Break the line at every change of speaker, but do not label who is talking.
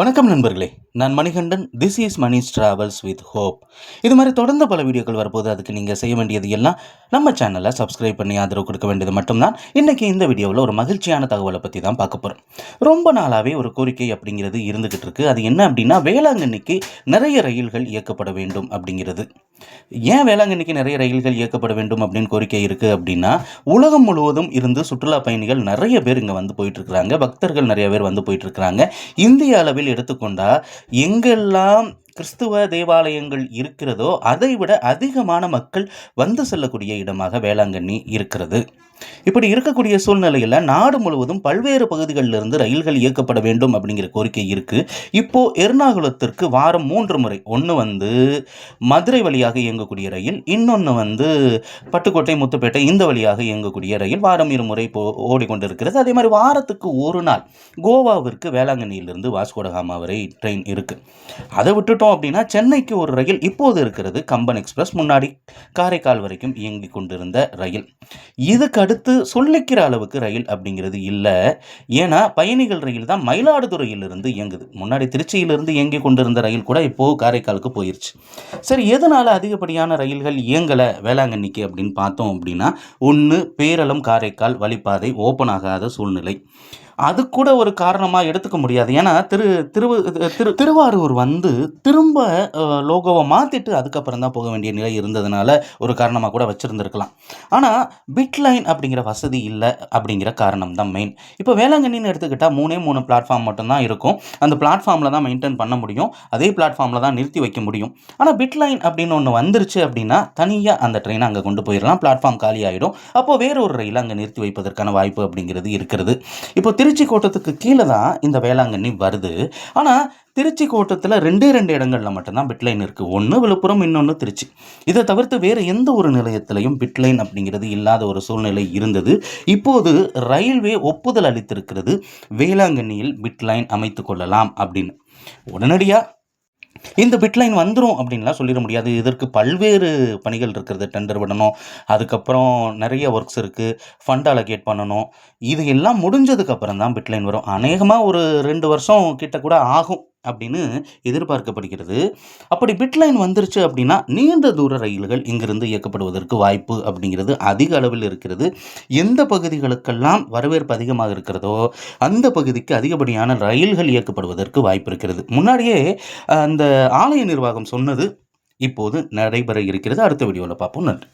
வணக்கம் நண்பர்களே, நான் Manikandan. This is Mani's travels with hope. இது மாதிரி தொடர்ந்து பல வீடியோக்கள் வரப்போது. அதுக்கு நீங்கள் செய்ய வேண்டியது எல்லாம் நம்ம சேனலை சப்ஸ்கிரைப் பண்ணி ஆதரவு கொடுக்க வேண்டியது மட்டும்தான். இன்றைக்கி இந்த வீடியோவில் ஒரு மகிழ்ச்சியான தகவலை பற்றி தான் பார்க்க போகிறோம். ரொம்ப நாளாகவே ஒரு கோரிக்கை அப்படிங்கிறது இருந்துக்கிட்டு இருக்குது. அது என்ன அப்படின்னா, வேளாங்கண்ணிக்கு நிறைய ரயில்கள் இயக்கப்பட வேண்டும் அப்படிங்கிறது. ஏன் வேளாங்கண்ணிக்கு நிறைய ரயில்கள் இயக்கப்பட வேண்டும் அப்படின்னு கோரிக்கை இருக்குது அப்படின்னா, உலகம் முழுவதும் இருந்து சுற்றுலா பயணிகள் நிறைய பேர் இங்கே வந்து போயிட்டுருக்குறாங்க. பக்தர்கள் நிறைய பேர் வந்து போயிட்டுருக்குறாங்க. இந்திய அளவில் எடுத்துக்கொண்டா எங்கெல்லாம் கிறிஸ்துவ தேவாலயங்கள் இருக்கிறதோ அதை விட அதிகமான மக்கள் வந்து செல்லக்கூடிய இடமாக வேளாங்கண்ணி இருக்கிறது. இப்படி இருக்கக்கூடிய சூழ்நிலையில் நாடு முழுவதும் பல்வேறு பகுதிகளிலிருந்து ரயில்கள் இயக்கப்பட வேண்டும் அப்படிங்கிற கோரிக்கை இருக்கு. இப்போ எர்ணாகுளத்திற்கு வாரம் 3 முறை, ஒன்று மதுரை வழியாக இயங்கக்கூடிய ரயில், இன்னொன்று பட்டுக்கோட்டை முத்துப்பேட்டை இந்த வழியாக இயங்கக்கூடிய ரயில் வாரம் 2 முறை ஓடிக்கொண்டிருக்கிறது. அதே மாதிரி வாரத்துக்கு ஒரு நாள் கோவாவிற்கு வேளாங்கண்ணியிலிருந்து வாஸ்கோடகாமா வரை ட்ரெயின் இருக்கு. அதை விட்டுட்டோம் அப்படின்னா சென்னைக்கு ஒரு ரயில் இப்போது இருக்கிறது, கம்பன் எக்ஸ்பிரஸ். முன்னாடி காரைக்கால் வரைக்கும் இயங்கி கொண்டிருந்த ரயில். இதுக்கு அடுத்து சொல்லிக்கிற அளவுக்கு ரயில் அப்படிங்கிறது இல்லை. ஏன்னா பயணிகள் ரயில் தான் மயிலாடுதுறையிலிருந்து இயங்குது. முன்னாடி திருச்சியிலிருந்து இயங்கி கொண்டிருந்த ரயில் கூட இப்போது காரைக்காலுக்கு போயிடுச்சு. சரி, எதனால் அதிகப்படியான ரயில்கள் இயங்கலை வேளாங்கண்ணிக்கு அப்படின்னு பார்த்தோம் அப்படின்னா, ஒன்று பேரளம் காரைக்கால் வழிப்பாதை ஓப்பன் ஆகாத சூழ்நிலை. அது கூட ஒரு காரணமாக எடுத்துக்க முடியாது. ஏன்னா திருவாரூர் திரும்ப லோகோவை மாற்றிட்டு அதுக்கப்புறம் தான் போக வேண்டிய நிலை இருந்ததுனால ஒரு காரணமாக கூட வச்சுருந்துருக்கலாம். ஆனால் பிட் லைன் அப்படிங்கிற வசதி இல்லை அப்படிங்கிற காரணம் தான் மெயின். இப்போ வேளாங்கண்ணின்னு எடுத்துக்கிட்டால் 3 பிளாட்ஃபார்ம் மட்டும்தான் இருக்கும். அந்த பிளாட்ஃபார்மில் தான் மெயின்டைன் பண்ண முடியும், அதே பிளாட்ஃபார்மில் தான் நிறுத்தி வைக்க முடியும். ஆனால் பிட் லைன் அப்படின்னு ஒன்று வந்துருச்சு அப்படின்னா தனியாக அந்த ட்ரெயினை அங்கே கொண்டு போயிடலாம், பிளாட்ஃபார்ம் காலி ஆகிடும். அப்போது வேற ஒரு ரயில் அங்கே நிறுத்தி வைப்பதற்கான வாய்ப்பு அப்படிங்கிறது இருக்கிறது. இப்போ திருச்சி கோட்டத்துக்கு கீழே தான் இந்த வேளாங்கண்ணி வருது. ஆனால் திருச்சி கோட்டத்தில் 2 இடங்களில் மட்டும்தான் பிட்லைன் இருக்குது. ஒன்று விழுப்புரம், இன்னொன்று திருச்சி. இதை தவிர்த்து வேறு எந்த ஒரு நிலையத்திலையும் பிட்லைன் அப்படிங்கிறது இல்லாத ஒரு சூழ்நிலை இருந்தது. இப்போது ரயில்வே ஒப்புதல் அளித்திருக்கிறது, வேளாங்கண்ணியில் பிட்லைன் அமைத்து கொள்ளலாம் அப்படின்னு. உடனடியாக இந்த பிட்லைன் வந்துடும் அப்படின்லாம் சொல்லிட முடியாது. இதற்கு பல்வேறு பணிகள் இருக்கிறது. டெண்டர் விடணும், அதுக்கப்புறம் நிறைய ஒர்க்ஸ் இருக்குது, ஃபண்ட் அலோகேட் பண்ணணும். இது எல்லாம் முடிஞ்சதுக்கப்புறம் தான் பிட்லைன் வரும். அநேகமாக ஒரு 2 வருஷம் கிட்ட கூட ஆகும் அப்படின்னு எதிர்பார்க்கப்படுகிறது. அப்படி பிட்லைன் வந்துருச்சு அப்படின்னா நீண்ட தூர ரயில்கள் இங்கிருந்து இயக்கப்படுவதற்கு வாய்ப்பு அப்படிங்கிறது அதிக அளவில் இருக்கிறது. எந்த பகுதிகளுக்கெல்லாம் வரவேற்பு அதிகமாக இருக்கிறதோ அந்த பகுதிக்கு அதிகப்படியான ரயில்கள் இயக்கப்படுவதற்கு வாய்ப்பு இருக்கிறது. முன்னாடியே அந்த ஆலய நிர்வாகம் சொன்னது இப்போது நடைபெற இருக்கிறது. அடுத்த வீடியோவில் பார்ப்போம். நன்றி.